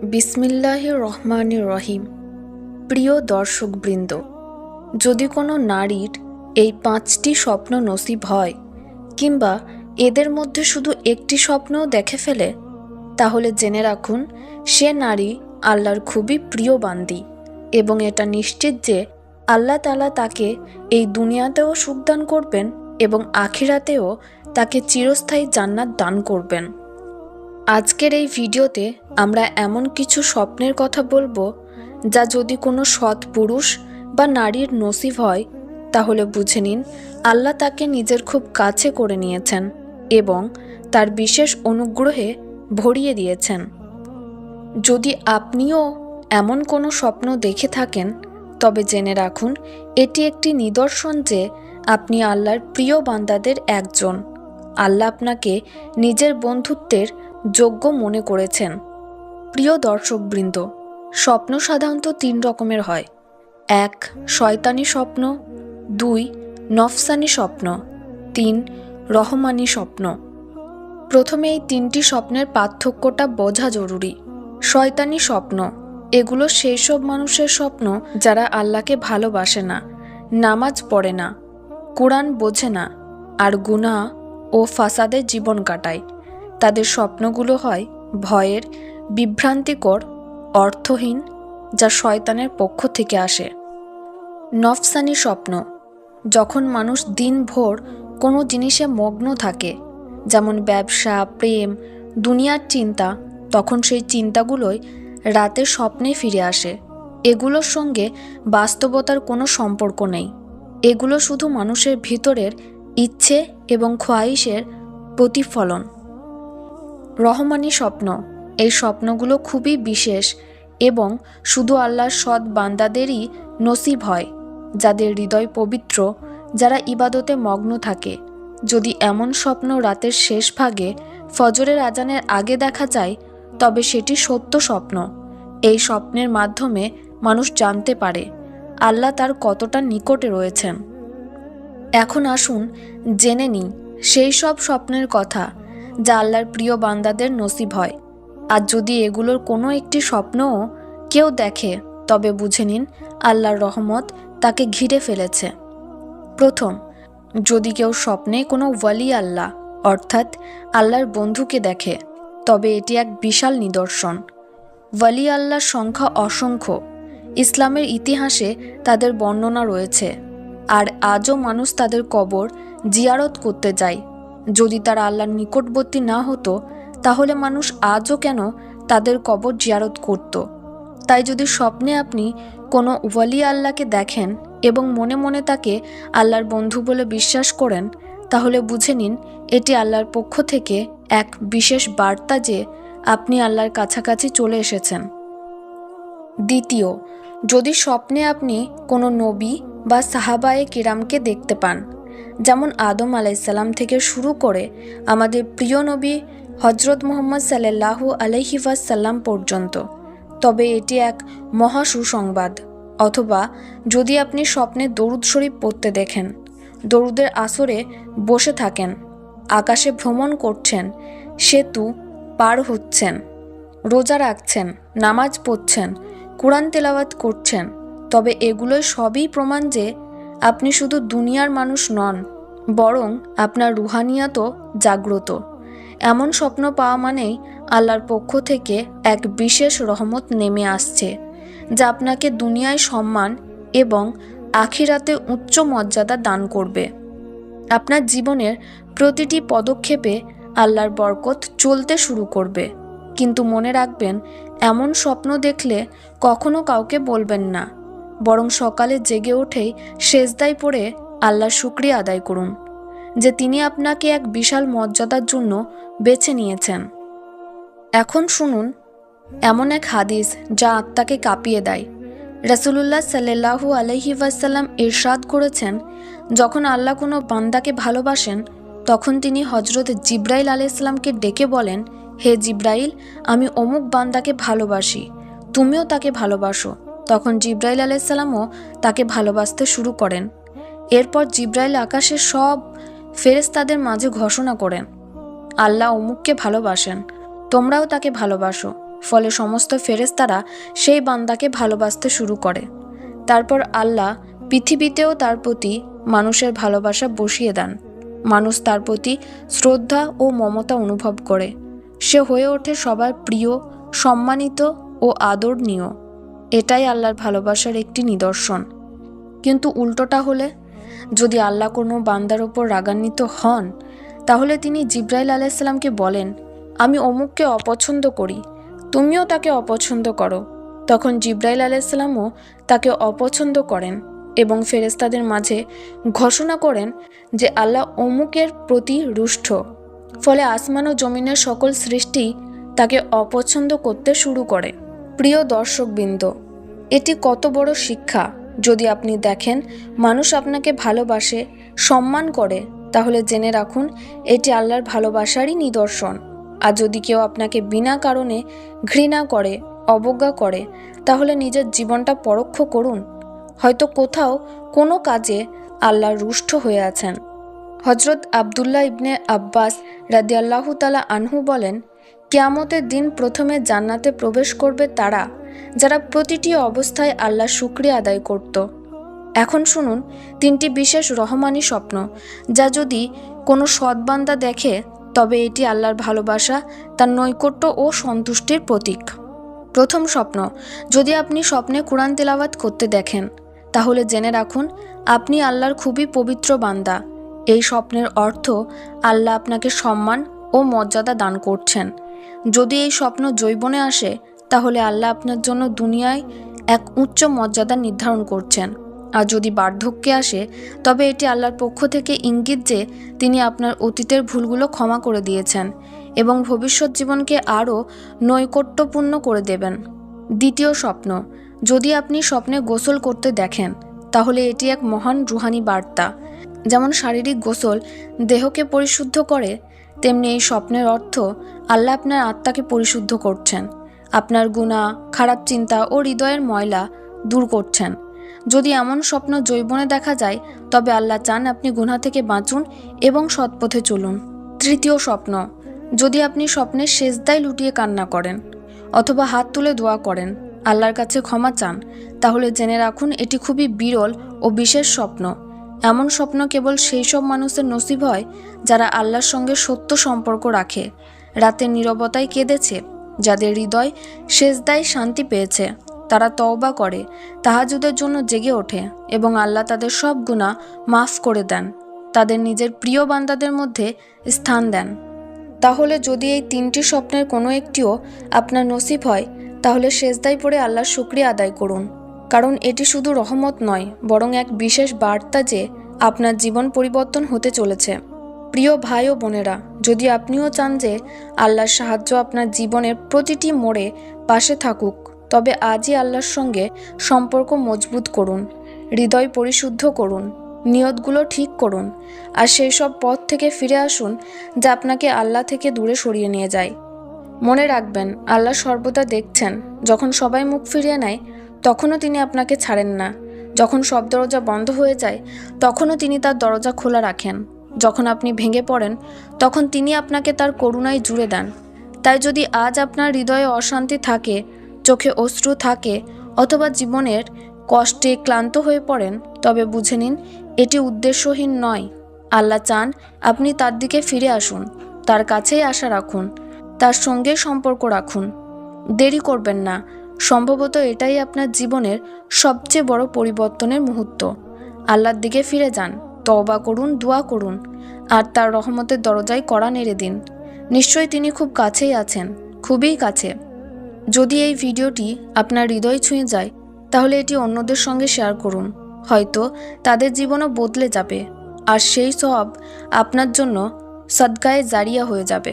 বিসমিল্লাহির রহমানির রহিম। প্রিয় দর্শকবৃন্দ, যদি কোনো নারীর এই 5টি স্বপ্ন নসিব হয় কিংবা এদের মধ্যে শুধু একটি স্বপ্নও দেখে ফেলে, তাহলে জেনে রাখুন সে নারী আল্লাহর খুবই প্রিয় বান্দি এবং এটা নিশ্চিত যে আল্লাহ তাআলা তাকে এই দুনিয়াতেও সুখদান করবেন এবং আখিরাতেও তাকে চিরস্থায়ী জান্নাত দান করবেন। আজকের এই ভিডিওতে আমরা এমন কিছু স্বপ্নের কথা বলবো যা যদি কোনো সৎ পুরুষ বা নারীর নসিব হয়, তাহলে বুঝে নিন আল্লাহ তাকে নিজের খুব কাছে করে নিয়েছেন এবং তার বিশেষ অনুগ্রহে ভরিয়ে দিয়েছেন। যদি আপনিও এমন কোনো স্বপ্ন দেখে থাকেন, তবে জেনে রাখুন এটি একটি নিদর্শন যে আপনি আল্লাহর প্রিয় বান্দাদের একজন। আল্লাহ আপনাকে নিজের বন্ধুত্বের যোগ্য মনে করেছেন। প্রিয় দর্শকবৃন্দ, স্বপ্ন সাধারণত 3 রকমের হয়। 1. শয়তানি স্বপ্ন, 2. নফসানি স্বপ্ন, 3. রহমানি স্বপ্ন। প্রথমে এই 3টি স্বপ্নের পার্থক্যটা বোঝা জরুরি। শয়তানি স্বপ্ন এগুলো সেই সব মানুষের স্বপ্ন যারা আল্লাহকে ভালোবাসে না, নামাজ পড়ে না, কোরআন বোঝে না আর গুনাহ ও ফাসাদের জীবন কাটায়। তাদের স্বপ্নগুলো হয় ভয়ের, বিভ্রান্তিকর, অর্থহীন, যা শয়তানের পক্ষ থেকে আসে। নফসানি স্বপ্ন যখন মানুষ দিনভর কোনো জিনিসে মগ্ন থাকে, যেমন ব্যবসা, প্রেম, দুনিয়ার চিন্তা, তখন সেই চিন্তাগুলোই রাতের স্বপ্নে ফিরে আসে। এগুলোর সঙ্গে বাস্তবতার কোনো সম্পর্ক নেই। এগুলো শুধু মানুষের ভিতরের ইচ্ছে এবং খোয়াইশের প্রতিফলন। রহমানি স্বপ্ন এই স্বপ্নগুলো খুবই বিশেষ এবং শুধু আল্লাহর সৎ বান্দাদেরই নসিব হয়, যাদের হৃদয় পবিত্র, যারা ইবাদতে মগ্ন থাকে। যদি এমন স্বপ্ন রাতের শেষ ভাগে ফজরের আজানের আগে দেখা যায়, তবে সেটি সত্য স্বপ্ন। এই স্বপ্নের মাধ্যমে মানুষ জানতে পারে আল্লাহ তার কতটা নিকটে রয়েছেন। এখন আসুন জেনে নিই সেই সব স্বপ্নের কথা যা আল্লাহর প্রিয় বান্দাদের নসিব হয়। আর যদি এগুলোর কোনো একটি স্বপ্নও কেউ দেখে, তবে বুঝে নিন আল্লাহর রহমত তাকে ঘিরে ফেলেছে। প্রথম, যদি কেউ স্বপ্নে কোনো ওয়ালি আল্লাহ অর্থাৎ আল্লাহর বন্ধুকে দেখে, তবে এটি এক বিশাল নিদর্শন। ওয়ালি আল্লাহর সংখ্যা অসংখ্য। ইসলামের ইতিহাসে তাদের বর্ণনা রয়েছে, আর আজও মানুষ তাদের কবর জিয়ারত করতে যায়। যদি তারা আল্লাহর নিকটবর্তী না হতো, তাহলে মানুষ আজও কেন তাদের কবর জিয়ারত করত? তাই যদি স্বপ্নে আপনি কোনো ওয়ালি আল্লাহকে দেখেন এবং মনে মনে তাকে আল্লাহর বন্ধু বলে বিশ্বাস করেন, তাহলে বুঝে নিন এটি আল্লাহর পক্ষ থেকে এক বিশেষ বার্তা যে আপনি আল্লাহর কাছাকাছি চলে এসেছেন। দ্বিতীয়, যদি স্বপ্নে আপনি কোনো নবী বা সাহাবায়ে কিরামকে দেখতে পান, যেমন আদম আলাইসাল্লাম থেকে শুরু করে আমাদের প্রিয় নবী হজরত মুহাম্মদ সাল্লাল্লাহু আলাইহি ওয়াসাল্লাম পর্যন্ত, তবে এটি এক মহা সুসংবাদ। অথবা যদি আপনি স্বপ্নে দরুদ শরীফ পড়তে দেখেন, দরুদের আসরে বসে থাকেন, আকাশে ভ্রমণ করছেন, সেতু পার হচ্ছেন, রোজা রাখছেন, নামাজ পড়ছেন, কোরআন তেলাওয়াত করছেন, তবে এগুলোই সবই প্রমাণ যে আপনি শুধু দুনিয়ার মানুষ নন, বরং আপনার রুহানিয়াতও জাগ্রত। এমন স্বপ্ন পাওয়া মানেই আল্লাহর পক্ষ থেকে এক বিশেষ রহমত নেমে আসছে, যা আপনাকে দুনিয়ায় সম্মান এবং আখিরাতে উচ্চ মর্যাদা দান করবে। আপনার জীবনের প্রতিটি পদক্ষেপে আল্লাহর বরকত চলতে শুরু করবে। কিন্তু মনে রাখবেন, এমন স্বপ্ন দেখলে কখনো কাউকে বলবেন না, বরং সকালে জেগে উঠেই সেজদায় পড়ে আল্লাহর শুকরিয়া আদায় করুন যে তিনি আপনাকে এক বিশাল মর্যাদার জন্য বেছে নিয়েছেন। এখন শুনুন এমন এক হাদিস যা আত্মাকে কাঁপিয়ে দেয়। রাসূলুল্লাহ সাল্লাল্লাহু আলাইহি ওয়াসাল্লাম ইরশাদ করেছেন, যখন আল্লাহ কোনো বান্দাকে ভালোবাসেন, তখন তিনি হজরত জিবরাইল আলাইহিসসালামকে ডেকে বলেন, হে জিবরাইল, আমি অমুক বান্দাকে ভালোবাসি, তুমিও তাকে ভালোবাসো। তখন জিবরাইল আলাইহিসসালামও তাকে ভালোবাসতে শুরু করেন। এরপর জিবরাইল আকাশের সব ফেরেশতাদের মাঝে ঘোষণা করেন, আল্লাহ অমুককে ভালোবাসেন, তোমরাও তাকে ভালোবাসো। ফলে সমস্ত ফেরেশতারা সেই বান্দাকে ভালোবাসতে শুরু করে। তারপর আল্লাহ পৃথিবীতেও তার প্রতি মানুষের ভালোবাসা বসিয়ে দেন। মানুষ তার প্রতি শ্রদ্ধা ও মমতা অনুভব করে। সে হয়ে ওঠে সবার প্রিয়, সম্মানিত ও আদরণীয়। এটাই আল্লাহর ভালোবাসার একটি নিদর্শন। কিন্তু উল্টোটা হলে, যদি আল্লাহ কোনো বান্দার ওপর রাগান্বিত হন, তাহলে তিনি জিব্রাইল আলাইহিসসালামকে বলেন, আমি অমুককে অপছন্দ করি, তুমিও তাকে অপছন্দ করো। তখন জিব্রাইল আলাইহিসসালামও তাকে অপছন্দ করেন এবং ফেরেশতাদের মাঝে ঘোষণা করেন যে আল্লাহ অমুকের প্রতি রুষ্ট। ফলে আসমান ও জমিনের সকল সৃষ্টি তাকে অপছন্দ করতে শুরু করে। প্রিয় দর্শকবৃন্দ, এটি কত বড় শিক্ষা! যদি আপনি দেখেন মানুষ আপনাকে ভালোবাসে, সম্মান করে, তাহলে জেনে রাখুন এটি আল্লাহর ভালোবাসারই নিদর্শন। আর যদি কেউ আপনাকে বিনা কারণে ঘৃণা করে, অবজ্ঞা করে, তাহলে নিজের জীবনটা পরোক্ষ করুন। হয়তো কোথাও কোনো কাজে আল্লাহ রুষ্ট হয়ে আছেন। হজরত আবদুল্লাহ ইবনে আব্বাস রাদিয়াল্লাহু তাআলা আনহু বলেন, কিয়ামতের দিন প্রথমে জান্নাতে প্রবেশ করবে তারা যারা প্রতিটি অবস্থায় আল্লাহর শুকরিয়া আদায় করত। এখন শুনুন 3টি বিশেষ রহমানি স্বপ্ন, যা যদি কোনো সৎবান্দা দেখে তবে এটি আল্লাহর ভালোবাসা, তার নৈকট্য ও সন্তুষ্টির প্রতীক। প্রথম স্বপ্ন, যদি আপনি স্বপ্নে কুরআন তেলাওয়াত করতে দেখেন, তাহলে জেনে রাখুন আপনি আল্লাহর খুবই পবিত্র বান্দা। এই স্বপ্নের অর্থ আল্লাহ আপনাকে সম্মান ও মর্যাদা দান করছেন। যদি এই স্বপ্ন যৌবনে আসে, তাহলে আল্লাহ আপনার জন্য দুনিয়ায় এক উচ্চ মর্যাদা নির্ধারণ করছেন। আর যদি বার্ধক্যে আসে, তবে এটি আল্লাহর পক্ষ থেকে ইঙ্গিত যে তিনি আপনার অতীতের ভুলগুলো ক্ষমা করে দিয়েছেন এবং ভবিষ্যৎ জীবনকে আরও নৈকট্যপূর্ণ করে দেবেন। দ্বিতীয় স্বপ্ন, যদি আপনি স্বপ্নে গোসল করতে দেখেন, তাহলে এটি এক মহান রুহানি বার্তা। যেমন শারীরিক গোসল দেহকে পরিশুদ্ধ করে, তেমনি এই স্বপ্নের অর্থ আল্লাহ আপনার আত্মাকে পরিশুদ্ধ করছেন, আপনার গুনাহ, খারাপ চিন্তা ও হৃদয়ের ময়লা দূর করছেন। যদি এমন স্বপ্ন যৌবনে দেখা যায়, তবে আল্লাহ চান আপনি গুনাহ থেকে বাঁচুন এবং সৎপথে চলুন। তৃতীয় স্বপ্ন, যদি আপনি স্বপ্নের সেজদায় লুটিয়ে কান্না করেন অথবা হাত তুলে দোয়া করেন, আল্লাহর কাছে ক্ষমা চান, তাহলে জেনে রাখুন এটি খুবই বিরল ও বিশেষ স্বপ্ন। এমন স্বপ্ন কেবল সেই সব মানুষের নসিব হয় যারা আল্লাহর সঙ্গে সত্য সম্পর্ক রাখে, রাতের নীরবতায় কেঁদেছে, যাদের হৃদয় সেজদায় শান্তি পেয়েছে, তারা তওবা করে, তাহাজ্জুদের জন্য জেগে ওঠে এবং আল্লাহ তাদের সব গুনাহ মাফ করে দেন, তাদের নিজের প্রিয় বান্দাদের মধ্যে স্থান দেন। তাহলে যদি এই 3টি স্বপ্নের কোনো একটিও আপনার নসিব হয়, তাহলে সেজদায় পড়ে আল্লাহর শুকরিয়া আদায় করুন, কারণ এটি শুধু রহমত নয়, বরং এক বিশেষ বার্তা যে আপনার জীবন পরিবর্তন হতে চলেছে। প্রিয় ভাই ও বোনেরা, যদি আপনিও চান যে আল্লাহর সাহায্য আপনার জীবনের প্রতিটি মোড়ে পাশে থাকুক, তবে আজই আল্লাহর সঙ্গে সম্পর্ক মজবুত করুন, হৃদয় পরিশুদ্ধ করুন, নিয়তগুলো ঠিক করুন, আর সেই সব পথ থেকে ফিরে আসুন যা আপনাকে আল্লাহ থেকে দূরে সরিয়ে নিয়ে যায়। মনে রাখবেন, আল্লাহ সর্বদা দেখছেন। যখন সবাই মুখ ফিরিয়ে নেয়, তখনও তিনি আপনাকে ছাড়েন না। যখন সব দরজা বন্ধ হয়ে যায়, তখনও তিনি তার দরজা খোলা রাখেন। যখন আপনি ভেঙে পড়েন, তখন তিনি আপনাকে তার করুণায় জুড়ে দেন। তাই যদি আজ আপনার হৃদয়ে অশান্তি থাকে, চোখে অশ্রু থাকে, অথবা জীবনের কষ্টে ক্লান্ত হয়ে পড়েন, তবে বুঝে নিন এটি উদ্দেশ্যহীন নয়। আল্লাহ চান আপনি তার দিকে ফিরে আসুন, তার কাছেই আশা রাখুন, তার সঙ্গে সম্পর্ক রাখুন। দেরি করবেন না, সম্ভবত এটাই আপনার জীবনের সবচেয়ে বড় পরিবর্তনের মুহূর্ত। আল্লাহর দিকে ফিরে যান, তওবা করুন, দোয়া করুন, আর তার রহমতের দরজায় কড়া নেড়ে দিন। নিশ্চয়ই তিনি খুব কাছেই আছেন, খুবই কাছে। যদি এই ভিডিওটি আপনার হৃদয় ছুঁয়ে যায়, তাহলে এটি অন্যদের সঙ্গে শেয়ার করুন। হয়তো তাদের জীবনও বদলে যাবে, আর সেই সওয়াব আপনার জন্য সদকায়ে জারিয়া হয়ে যাবে।